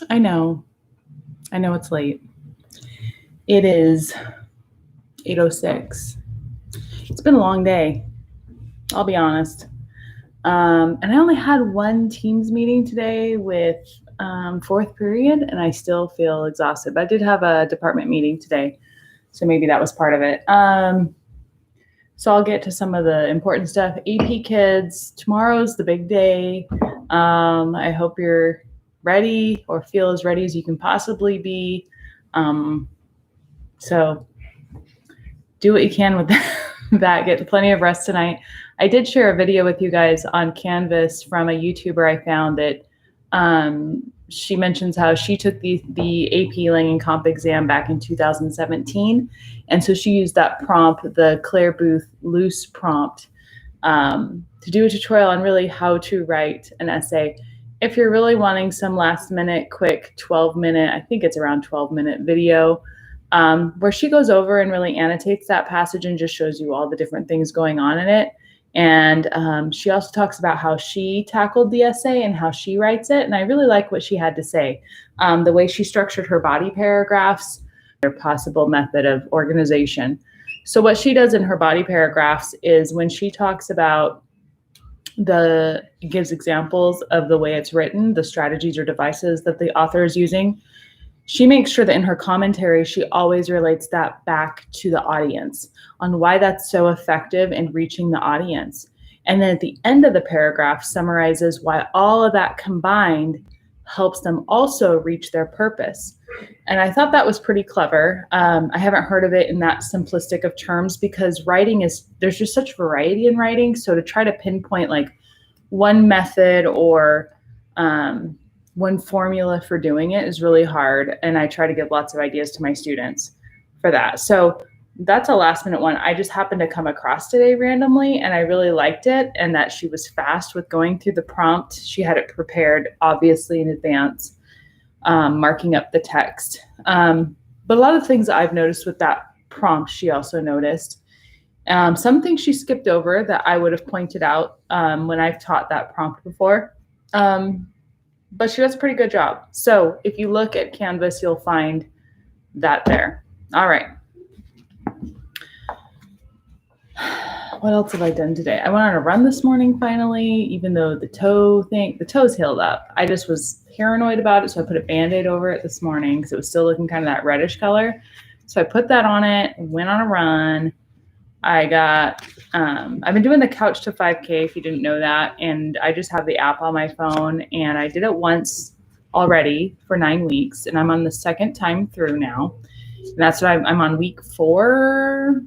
I know it's late. It is 8:06. It's been a long day, I'll be honest. And I only had one Teams meeting today with fourth period, and I still feel exhausted. But I did have a department meeting today, so maybe that was part of it. So I'll get to some of the important stuff. AP kids, tomorrow's the big day. I hope you're ready or feel as ready as you can possibly be. So do what you can with that. Get plenty of rest tonight. I did share a video with you guys on Canvas from a YouTuber I found that she mentions how she took the AP Lang and Comp exam back in 2017. And so she used that prompt, the Claire Booth loose prompt, to do a tutorial on really how to write an essay. If you're really wanting some last minute, quick 12-minute, I think it's around 12-minute video, where she goes over and really annotates that passage and just shows you all the different things going on in it. And she also talks about how she tackled the essay and how she writes it. And I really like what she had to say. The way she structured her body paragraphs, their possible method of organization. So what she does in her body paragraphs is when she talks about gives examples of the way it's written, the strategies or devices that the author is using, she makes sure that in her commentary, she always relates that back to the audience on why that's so effective in reaching the audience. And then at the end of the paragraph summarizes why all of that combined helps them also reach their purpose. And I thought that was pretty clever. I haven't heard of it in that simplistic of terms because there's just such variety in writing. So to try to pinpoint like one method or one formula for doing it is really hard. And I try to give lots of ideas to my students for that. So that's a last minute one. I just happened to come across today randomly and I really liked it. And that she was fast with going through the prompt. She had it prepared obviously in advance, marking up the text. But a lot of things I've noticed with that prompt, she also noticed. Some things she skipped over that I would have pointed out when I've taught that prompt before. But she does a pretty good job. So if you look at Canvas, you'll find that there. All right. What else have I done today? I went on a run this morning finally, even though the toe's healed up. I just was paranoid about it, so I put a Band-Aid over it this morning because it was still looking kind of that reddish color. So I put that on it, went on a run. I've been doing the Couch to 5K, if you didn't know that, and I just have the app on my phone, and I did it once already for 9 weeks, and I'm on the second time through now. And that's what I'm on week 4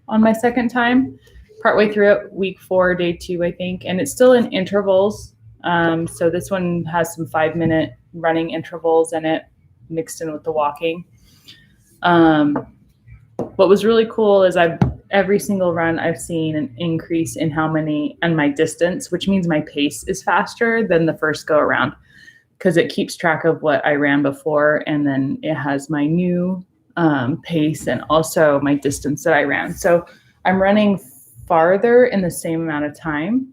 on my second time, partway through it, week 4, day 2, I think, and it's still in intervals. So this one has some 5-minute running intervals in it, mixed in with the walking. What was really cool is every single run I've seen an increase in my distance, which means my pace is faster than the first go around because it keeps track of what I ran before. And then it has my new pace and also my distance that I ran. So I'm running farther in the same amount of time,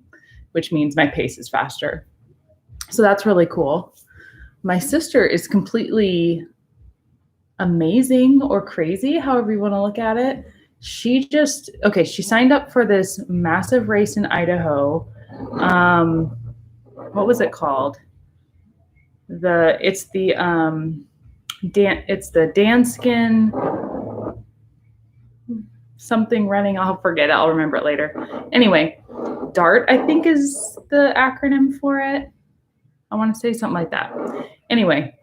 which means my pace is faster. So that's really cool. My sister is completely amazing or crazy, however you want to look at it. She signed up for this massive race in Idaho. What was it called? It's the Danskin something running. I'll forget it. I'll remember it later. Anyway, DART, I think is the acronym for it. I want to say something like that. Anyway,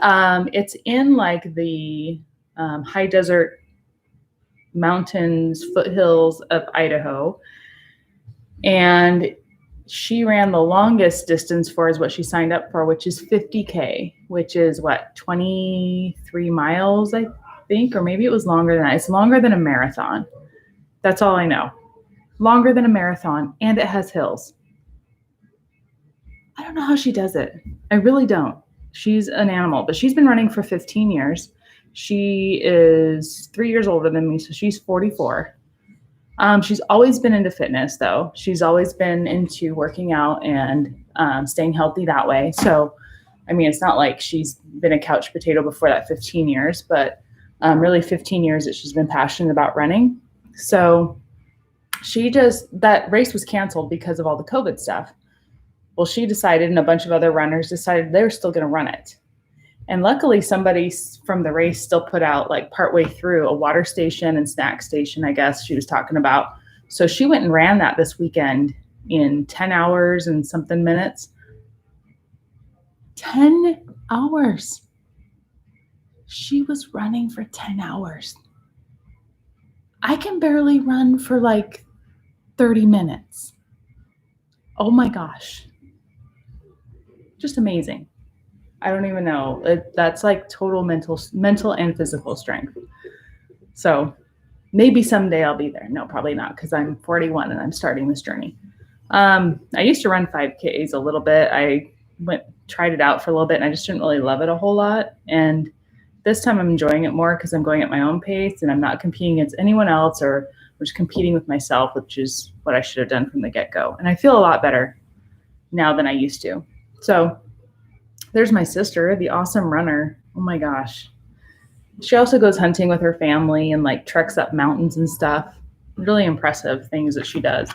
it's in like the high desert mountains, foothills of Idaho. And she ran the longest distance for is what she signed up for, which is 50K, which is 23 miles, I think, or maybe it was longer than that. It's longer than a marathon. That's all I know. Longer than a marathon, and it has hills. I don't know how she does it. I really don't. She's an animal, but she's been running for 15 years. She is 3 years older than me, so she's 44. She's always been into fitness, though. She's always been into working out and staying healthy that way. So, I mean, it's not like she's been a couch potato before that 15 years, but really 15 years that she's been passionate about running. So that race was canceled because of all the COVID stuff. Well, she decided, and a bunch of other runners decided they were still going to run it. And luckily, somebody from the race still put out, like partway through, a water station and snack station, I guess she was talking about. So she went and ran that this weekend in 10 hours and something minutes. 10 hours. She was running for 10 hours. I can barely run for like 30 minutes. Oh my gosh. Just amazing. I don't even know. That's like total mental and physical strength. So maybe someday I'll be there. No, probably not, because I'm 41 and I'm starting this journey. I used to run 5Ks a little bit. I tried it out for a little bit, and I just didn't really love it a whole lot. And this time I'm enjoying it more because I'm going at my own pace and I'm not competing against anyone else or just competing with myself, which is what I should have done from the get-go. And I feel a lot better now than I used to. So there's my sister, the awesome runner. Oh my gosh. She also goes hunting with her family and like treks up mountains and stuff. Really impressive things that she does.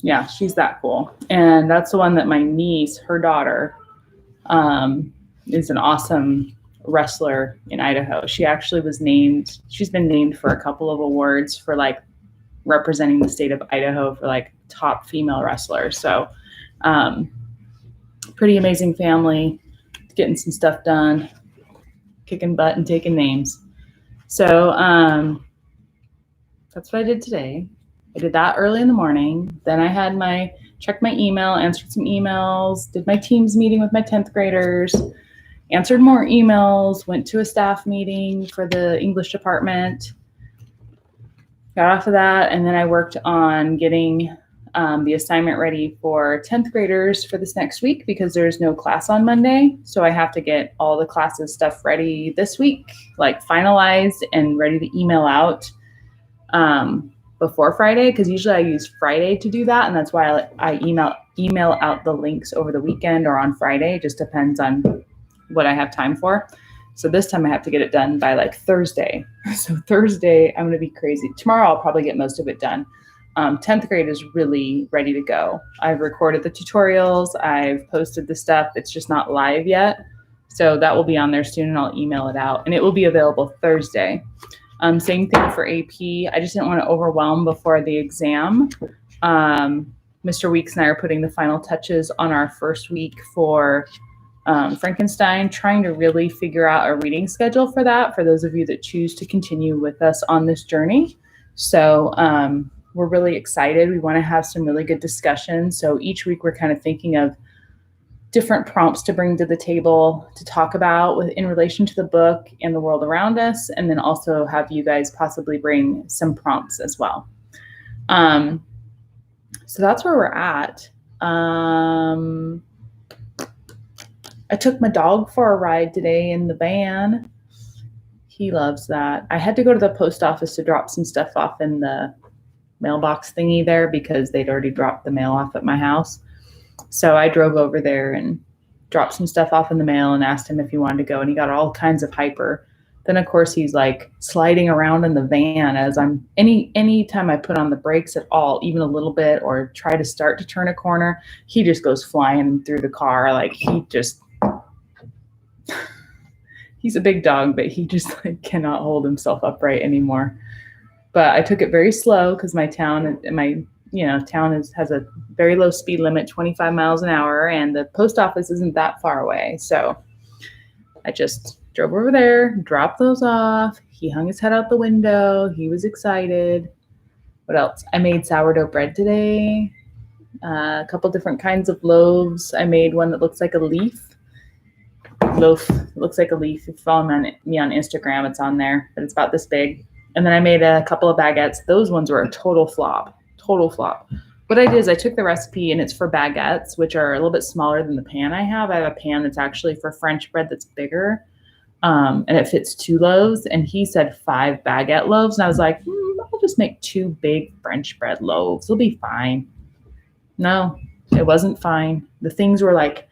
Yeah, she's that cool. And that's the one that my niece, her daughter, is an awesome wrestler in Idaho. She actually she's been named for a couple of awards for like representing the state of Idaho for like top female wrestlers. So, pretty amazing family, getting some stuff done, kicking butt and taking names. So that's what I did today. I did that early in the morning. Then I checked my email, answered some emails, did my Teams meeting with my 10th graders, answered more emails, went to a staff meeting for the English department, got off of that, and then I worked on getting the assignment ready for 10th graders for this next week because there's no class on Monday. So I have to get all the classes stuff ready this week, like finalized and ready to email out before Friday, because usually I use Friday to do that. And that's why I email out the links over the weekend or on Friday. It just depends on what I have time for. So this time I have to get it done by like Thursday. So Thursday, I'm going to be crazy. Tomorrow I'll probably get most of it done. 10th grade is really ready to go. I've recorded the tutorials. I've posted the stuff. It's just not live yet. So that will be on there soon and I'll email it out and it will be available Thursday. Same thing for AP. I just didn't want to overwhelm before the exam. Mr. Weeks and I are putting the final touches on our first week for Frankenstein, trying to really figure out a reading schedule for that, for those of you that choose to continue with us on this journey. So we're really excited. We want to have some really good discussions. So each week we're kind of thinking of different prompts to bring to the table to talk about in relation to the book and the world around us, and then also have you guys possibly bring some prompts as well. So that's where we're at. I took my dog for a ride today in the van. He loves that. I had to go to the post office to drop some stuff off in the mailbox thingy there because they'd already dropped the mail off at my house. So I drove over there and dropped some stuff off in the mail and asked him if he wanted to go, and he got all kinds of hyper. Then of course he's like sliding around in the van as I'm anytime I put on the brakes at all, even a little bit, or try to start to turn a corner, he just goes flying through the car. Like he's a big dog, but he just like cannot hold himself upright anymore. But I took it very slow because my town has a very low speed limit, 25 miles an hour, and the post office isn't that far away. So I just drove over there, dropped those off. He hung his head out the window. He was excited. What else? I made sourdough bread today. A couple different kinds of loaves. I made one that looks like a leaf. Loaf looks like a leaf. If you follow me on Instagram, it's on there, but it's about this big. And then I made a couple of baguettes. Those ones were a total flop. What I did is I took the recipe, and it's for baguettes, which are a little bit smaller than the pan I have. I have a pan that's actually for French bread that's bigger, and it fits 2 loaves. And he said 5 baguette loaves. And I was like, I'll I'll just make 2 big French bread loaves. It'll be fine. No, it wasn't fine. The things were like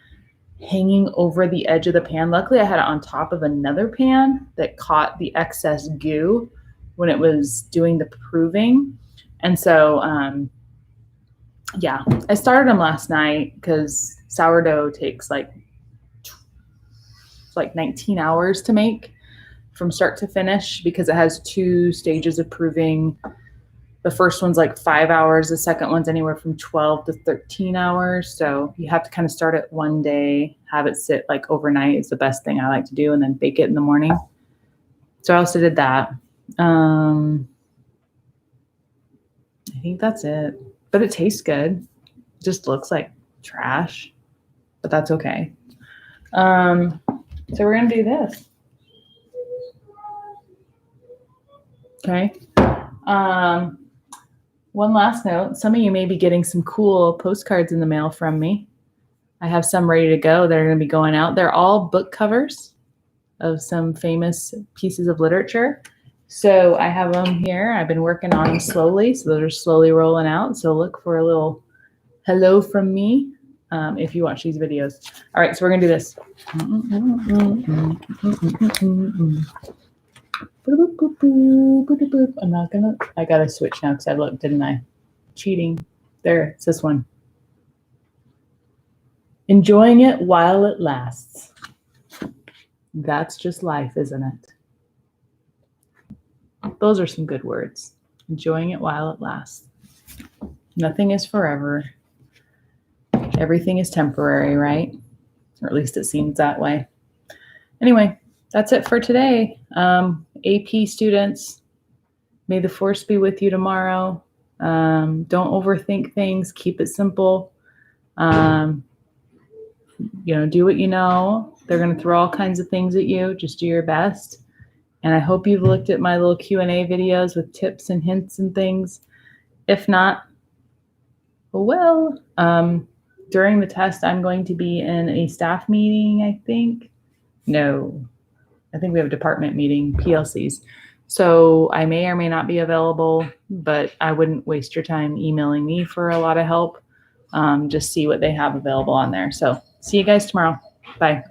hanging over the edge of the pan. Luckily, I had it on top of another pan that caught the excess goo when it was doing the proving. And so, yeah, I started them last night because sourdough takes like 19 hours to make from start to finish because it has 2 stages of proving. The first one's like 5 hours. The second one's anywhere from 12 to 13 hours. So you have to kind of start it one day, have it sit like overnight is the best thing I like to do, and then bake it in the morning. So I also did that. I think that's it. But it tastes good. It just looks like trash, but that's okay. So we're going to do this. Okay. One last note. Some of you may be getting some cool postcards in the mail from me. I have some ready to go. They're going to be going out. They're all book covers of some famous pieces of literature. So I have them here. I've been working on them slowly. So those are slowly rolling out. So look for a little hello from me if you watch these videos. All right, so we're going to do this. I'm not going to. I got to switch now because I looked, didn't I? Cheating. There, it's this one. Enjoying it while it lasts. That's just life, isn't it? Those are some good words. Enjoying it while it lasts. Nothing is forever. Everything is temporary, right? Or at least it seems that way. Anyway, that's it for today. AP students, may the force be with you tomorrow. Don't overthink things. Keep it simple. Do what you know. They're going to throw all kinds of things at you. Just do your best. And I hope you've looked at my little Q&A videos with tips and hints and things. If not, well, during the test, I'm going to be in a staff meeting, I think. No, I think we have a department meeting, PLCs. So I may or may not be available, but I wouldn't waste your time emailing me for a lot of help. Just see what they have available on there. So see you guys tomorrow. Bye.